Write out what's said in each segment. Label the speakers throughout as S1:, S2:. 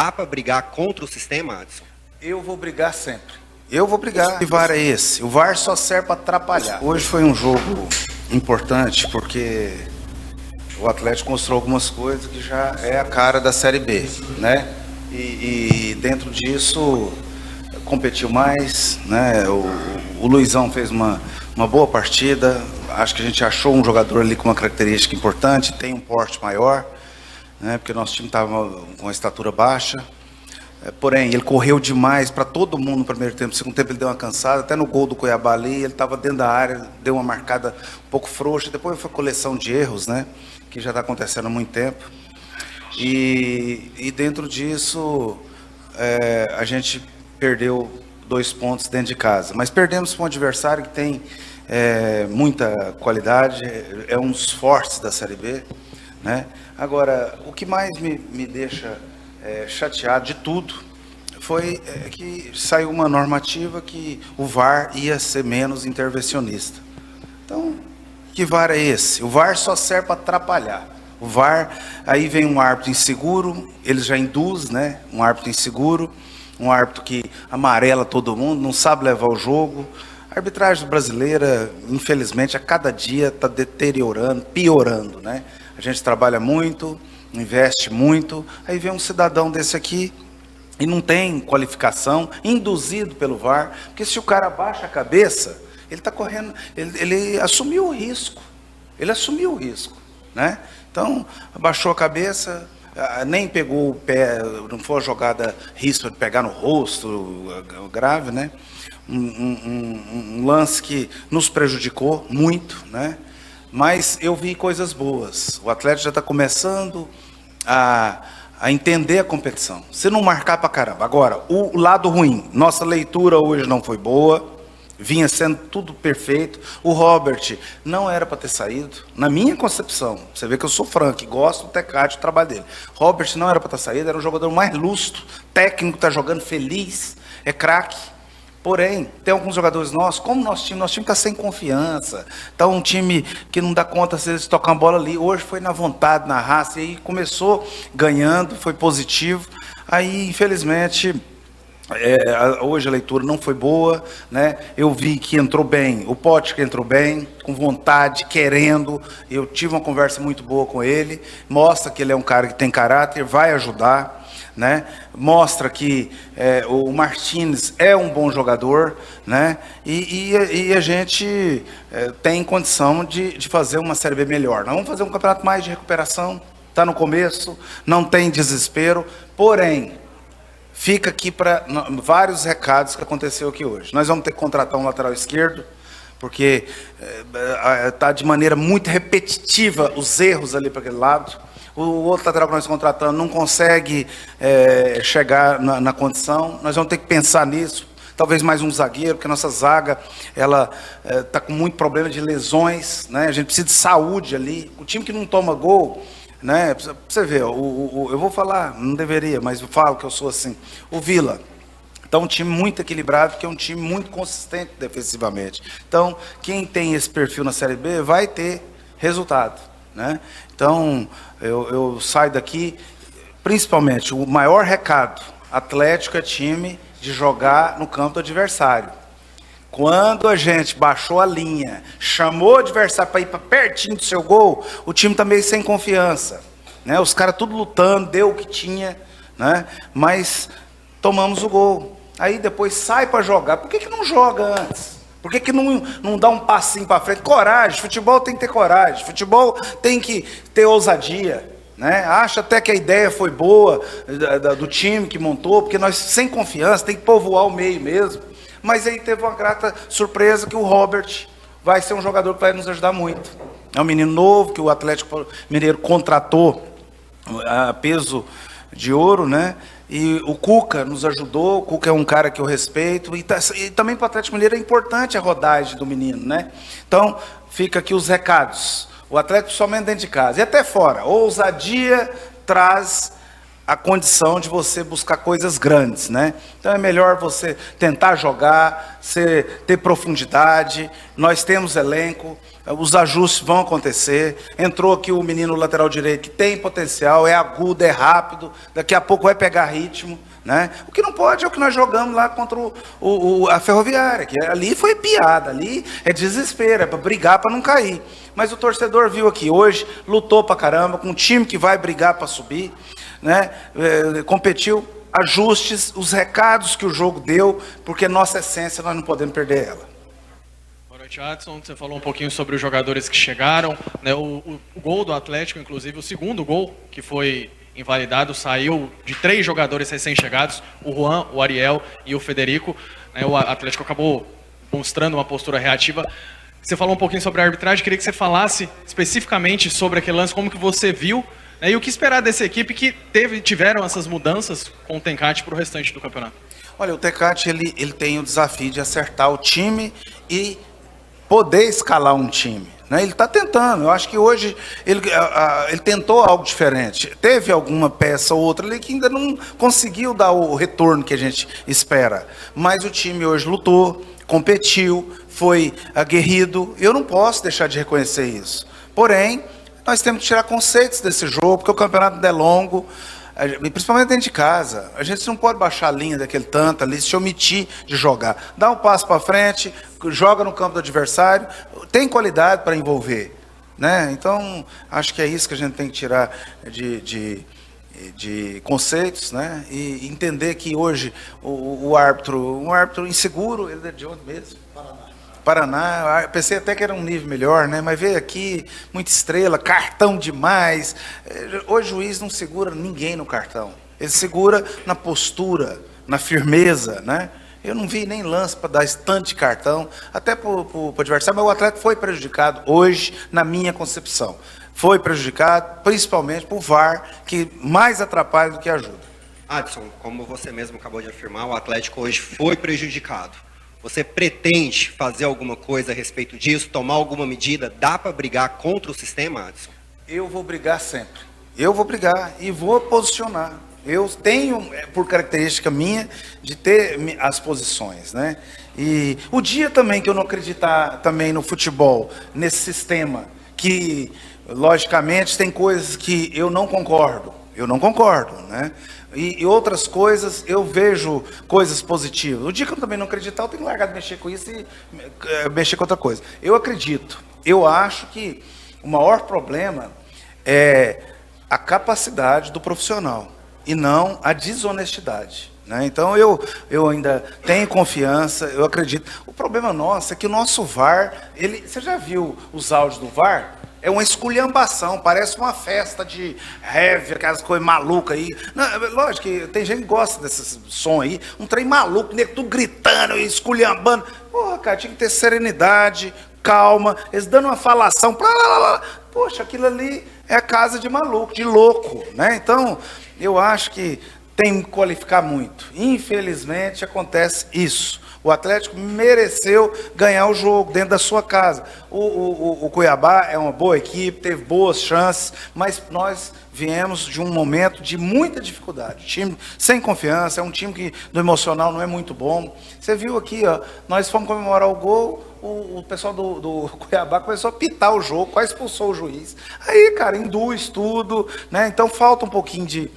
S1: Dá para brigar contra o sistema, Adson?
S2: Eu vou brigar sempre. Eu vou brigar. Que VAR é esse? O VAR só serve para atrapalhar. Hoje foi um jogo importante porque o Atlético mostrou algumas coisas que já é a cara da Série B, né? E dentro disso competiu mais, né? O Luizão fez uma boa partida. Acho que a gente achou um jogador ali com uma característica importante, tem um porte maior, né? Porque nosso time estava com uma estatura baixa. Porém, ele correu demais para todo mundo no primeiro tempo. No segundo tempo ele deu uma cansada, até no gol do Cuiabá ali, ele estava dentro da área, deu uma marcada um pouco frouxa. Depois foi coleção de erros, né? Que já está acontecendo há muito tempo. E dentro disso, a gente perdeu 2 pontos dentro de casa. Mas perdemos para um adversário que tem muita qualidade, é um dos fortes da Série B, né? Agora, o que mais me deixa chateado de tudo foi que saiu uma normativa que o VAR ia ser menos intervencionista. Então, que VAR é esse? O VAR só serve para atrapalhar. O VAR, aí vem um árbitro inseguro, ele já induz, né? Um árbitro inseguro, um árbitro que amarela todo mundo, não sabe levar o jogo. A arbitragem brasileira, infelizmente, a cada dia está deteriorando, piorando, né? A gente trabalha muito, investe muito, aí vem um cidadão desse aqui e não tem qualificação, induzido pelo VAR, porque se o cara abaixa a cabeça, ele está correndo, ele assumiu o risco, né? Então, abaixou a cabeça, nem pegou o pé, não foi uma jogada risco de pegar no rosto, grave, né? Um lance que nos prejudicou muito, né? Mas eu vi coisas boas. O Atlético já está começando a entender a competição. Se não marcar para caramba. Agora, o lado ruim, nossa leitura hoje não foi boa, vinha sendo tudo perfeito. O Robert não era para ter saído, na minha concepção. Você vê que eu sou franco, gosto do Tecate, do trabalho dele. Robert não era para ter saído, era o jogador mais lúcido, técnico, está jogando feliz, é craque. Porém, tem alguns jogadores nossos, como nosso time está sem confiança, está um time que não dá conta se eles tocam a bola ali. Hoje foi na vontade, na raça, e aí começou ganhando, foi positivo. Aí, infelizmente, hoje a leitura não foi boa, né? Eu vi que entrou bem, o Pote que entrou bem, com vontade, querendo. Eu tive uma conversa muito boa com ele, mostra que ele é um cara que tem caráter, vai ajudar, né? Mostra que o Martins é um bom jogador, né? E a gente tem condição de fazer uma Série B melhor. Nós vamos fazer um campeonato mais de recuperação, está no começo, não tem desespero, porém, fica aqui para vários recados que aconteceu aqui hoje. Nós vamos ter que contratar um lateral esquerdo, porque está de maneira muito repetitiva os erros ali para aquele lado. O outro lateral que nós contratamos não consegue chegar na condição. Nós vamos ter que pensar nisso. Talvez mais um zagueiro, porque a nossa zaga ela está com muito problema de lesões, né? A gente precisa de saúde ali. O time que não toma gol, né? Pra você ver, eu vou falar, não deveria, mas eu falo que eu sou assim. O Vila. Então, um time muito equilibrado, que é um time muito consistente defensivamente. Então, quem tem esse perfil na Série B vai ter resultado, né? Então, eu saio daqui, principalmente, o maior recado, Atlético é time de jogar no campo do adversário. Quando a gente baixou a linha, chamou o adversário para ir para pertinho do seu gol, o time está meio sem confiança, né? Os caras tudo lutando, deu o que tinha, né? Mas tomamos o gol. Aí depois sai para jogar. Por que não joga antes? Por que não dá um passinho para frente? Coragem, futebol tem que ter coragem, futebol tem que ter ousadia, né? Acho até que a ideia foi boa do time que montou, porque nós sem confiança tem que povoar o meio mesmo. Mas aí teve uma grata surpresa que o Robert vai ser um jogador que vai nos ajudar muito. É um menino novo que o Atlético Mineiro contratou a peso de ouro, né? E o Cuca nos ajudou. O Cuca é um cara que eu respeito. E também para o Atlético Mineiro é importante a rodagem do menino, né? Então, fica aqui os recados. O Atlético somente dentro de casa. E até fora. Ousadia traz a condição de você buscar coisas grandes, né? Então é melhor você tentar jogar, ter profundidade. Nós temos elenco, os ajustes vão acontecer. Entrou aqui o menino lateral direito que tem potencial, é agudo, é rápido, daqui a pouco vai pegar ritmo, né? O que não pode é o que nós jogamos lá contra a Ferroviária, que ali foi piada, ali é desespero, é para brigar para não cair. Mas o torcedor viu aqui hoje, lutou para caramba, com um time que vai brigar para subir, né? Competiu, ajustes, os recados que o jogo deu, porque nossa essência nós não podemos perder ela.
S3: Boa noite, Adson. Você falou um pouquinho sobre os jogadores que chegaram, né? O gol do Atlético, inclusive, o segundo gol que foi invalidado, saiu de 3 jogadores recém-chegados, o Juan, o Ariel e o Federico. Né? O Atlético acabou mostrando uma postura reativa. Você falou um pouquinho sobre a arbitragem, queria que você falasse especificamente sobre aquele lance, como que você viu, né? E o que esperar dessa equipe que tiveram essas mudanças com o Tencate para o restante do campeonato.
S2: Olha, o Tencate ele tem o desafio de acertar o time e poder escalar um time, né? Ele está tentando. Eu acho que hoje ele tentou algo diferente. Teve alguma peça ou outra ali que ainda não conseguiu dar o retorno que a gente espera. Mas o time hoje lutou, competiu, foi aguerrido. Eu não posso deixar de reconhecer isso. Porém, nós temos que tirar conceitos desse jogo, porque o campeonato ainda é longo, principalmente dentro de casa. A gente não pode baixar a linha daquele tanto ali, se omitir de jogar. Dá um passo para frente, joga no campo do adversário, tem qualidade para envolver, né? Então, acho que é isso que a gente tem que tirar de conceitos, né? E entender que hoje um árbitro inseguro, ele é de onde mesmo? Paraná, pensei até que era um nível melhor, né? Mas veio aqui, muita estrela, cartão demais. Hoje o juiz não segura ninguém no cartão. Ele segura na postura, na firmeza, né? Eu não vi nem lance para dar esse tanto de cartão, até para o adversário, mas o Atlético foi prejudicado hoje, na minha concepção. Foi prejudicado, principalmente por VAR, que mais atrapalha do que ajuda.
S1: Adson, como você mesmo acabou de afirmar, o Atlético hoje foi prejudicado. Você pretende fazer alguma coisa a respeito disso, tomar alguma medida? Dá para brigar contra o sistema, Adson?
S2: Eu vou brigar sempre. Eu vou brigar e vou posicionar. Eu tenho, por característica minha, de ter as posições, né? E o dia também que eu não acreditar também no futebol, nesse sistema, que, logicamente, tem coisas que eu não concordo, né? E outras coisas, eu vejo coisas positivas. O dia que eu também não acreditar, eu tenho que largar de mexer com isso e mexer com outra coisa. Eu acredito. Eu acho que o maior problema é a capacidade do profissional e não a desonestidade, né? Então, eu ainda tenho confiança, eu acredito. O problema nosso é que o nosso VAR, você já viu os áudios do VAR? É uma esculhambação, parece uma festa de heavy, aquelas coisas malucas aí. Não, lógico que tem gente que gosta desse som aí, um trem maluco, nego tudo gritando e esculhambando. Porra, cara, tinha que ter serenidade, calma, eles dando uma falação. Poxa, aquilo ali é casa de maluco, de louco, né? Então, eu acho que tem que qualificar muito. Infelizmente, acontece isso. O Atlético mereceu ganhar o jogo dentro da sua casa. O Cuiabá é uma boa equipe, teve boas chances, mas nós viemos de um momento de muita dificuldade. Time sem confiança, é um time que do emocional não é muito bom. Você viu aqui, ó, nós fomos comemorar o gol, o pessoal do Cuiabá começou a pitar o jogo, quase expulsou o juiz. Aí, cara, induz tudo, né? Então falta um pouquinho de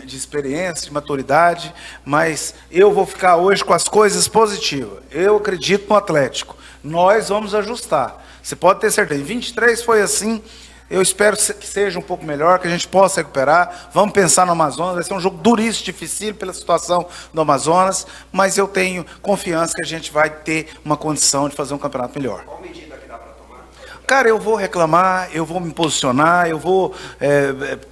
S2: experiência, de maturidade, mas eu vou ficar hoje com as coisas positivas. Eu acredito no Atlético. Nós vamos ajustar. Você pode ter certeza. Em 23 foi assim. Eu espero que seja um pouco melhor, que a gente possa recuperar. Vamos pensar no Amazonas. Vai ser um jogo duríssimo, difícil pela situação do Amazonas, mas eu tenho confiança que a gente vai ter uma condição de fazer um campeonato melhor.
S1: Qual medida que dá para tomar?
S2: Cara, eu vou reclamar, eu vou me posicionar, eu vou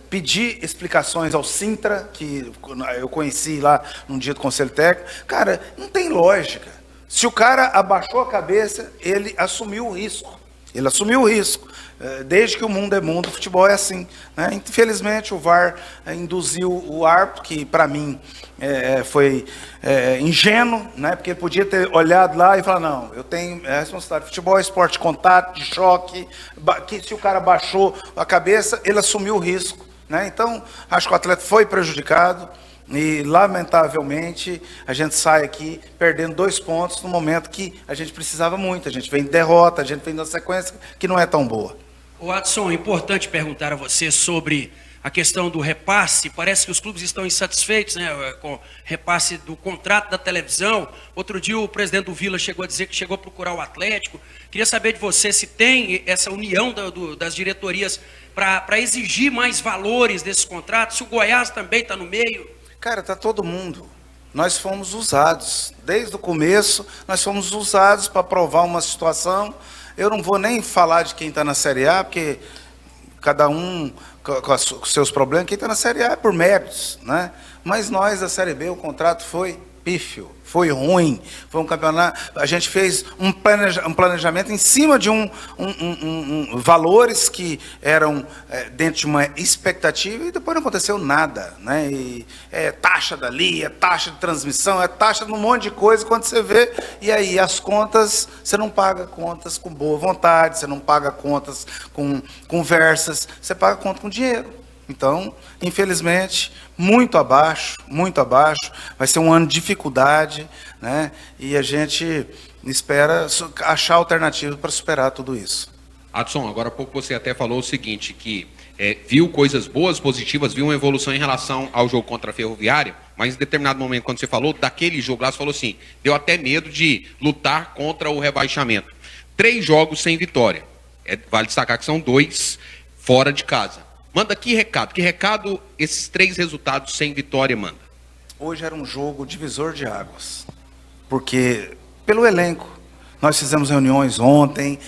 S2: pedir explicações ao Sintra, que eu conheci lá num dia do Conselho Técnico. Cara, não tem lógica. Se o cara abaixou a cabeça, ele assumiu o risco. Ele assumiu o risco. Desde que o mundo é mundo, o futebol é assim, né? Infelizmente, o VAR induziu o árbitro, que para mim foi ingênuo, né? Porque ele podia ter olhado lá e falar, não, eu tenho responsabilidade. Futebol é esporte de contato, de choque, que se o cara baixou a cabeça, ele assumiu o risco. né? Então, acho que o Atlético foi prejudicado e, lamentavelmente, a gente sai aqui perdendo 2 pontos no momento que a gente precisava muito. A gente vem de derrota, a gente vem de uma sequência que não é tão boa.
S4: O Adson, é importante perguntar a você sobre a questão do repasse. Parece que os clubes estão insatisfeitos, né, com o repasse do contrato da televisão. Outro dia o presidente do Vila chegou a dizer que chegou a procurar o Atlético. Queria saber de você se tem essa união das diretorias para exigir mais valores desses contratos, se o Goiás também está no meio.
S2: Cara, está todo mundo. Nós fomos usados. Desde o começo, nós fomos usados para provar uma situação. Eu não vou nem falar de quem está na Série A, porque cada um com os seus problemas. Quem está na Série A é por méritos, né? Mas nós, da Série B, o contrato foi pífio, foi ruim, foi um campeonato. A gente fez um planejamento em cima de valores que eram dentro de uma expectativa e depois não aconteceu nada, né? E é taxa dali, é taxa de transmissão, é taxa de um monte de coisa quando você vê, e aí as contas, você não paga contas com boa vontade, você não paga contas com conversas, você paga conta com dinheiro. Então, infelizmente, muito abaixo, vai ser um ano de dificuldade, né? E a gente espera achar alternativas para superar tudo isso.
S5: Adson, agora há pouco você até falou o seguinte, que viu coisas boas, positivas, viu uma evolução em relação ao jogo contra a Ferroviária, mas em determinado momento, quando você falou daquele jogo lá, você falou assim, deu até medo de lutar contra o rebaixamento. 3 jogos sem vitória. Vale destacar que são 2 fora de casa. Manda que recado esses 3 resultados sem vitória manda?
S2: Hoje era um jogo divisor de águas, porque pelo elenco, nós fizemos reuniões ontem,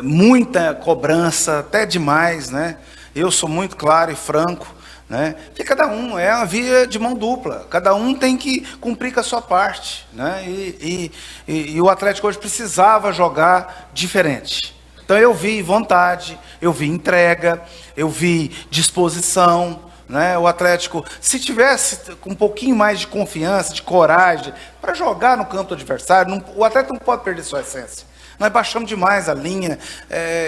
S2: muita cobrança, até demais, né? Eu sou muito claro e franco, né? Que cada um é uma via de mão dupla, cada um tem que cumprir com a sua parte, né? E o Atlético hoje precisava jogar diferente. Então eu vi vontade, eu vi entrega, eu vi disposição, né? O Atlético, se tivesse com um pouquinho mais de confiança, de coragem, para jogar no campo do adversário, o Atlético não pode perder sua essência. Nós baixamos demais a linha,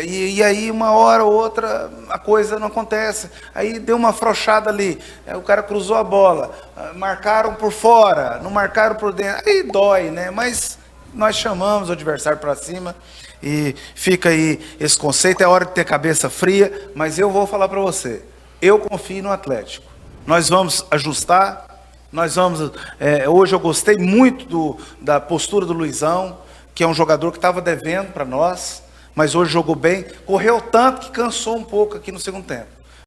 S2: e aí uma hora ou outra a coisa não acontece. Aí deu uma afrouxada ali, o cara cruzou a bola, marcaram por fora, não marcaram por dentro, aí dói, né? Mas nós chamamos o adversário para cima. E fica aí esse conceito, é hora de ter cabeça fria, mas eu vou falar para você, eu confio no Atlético. Nós vamos ajustar, hoje eu gostei muito da postura do Luizão, que é um jogador que estava devendo para nós, mas hoje jogou bem, correu tanto que cansou um pouco aqui no segundo tempo.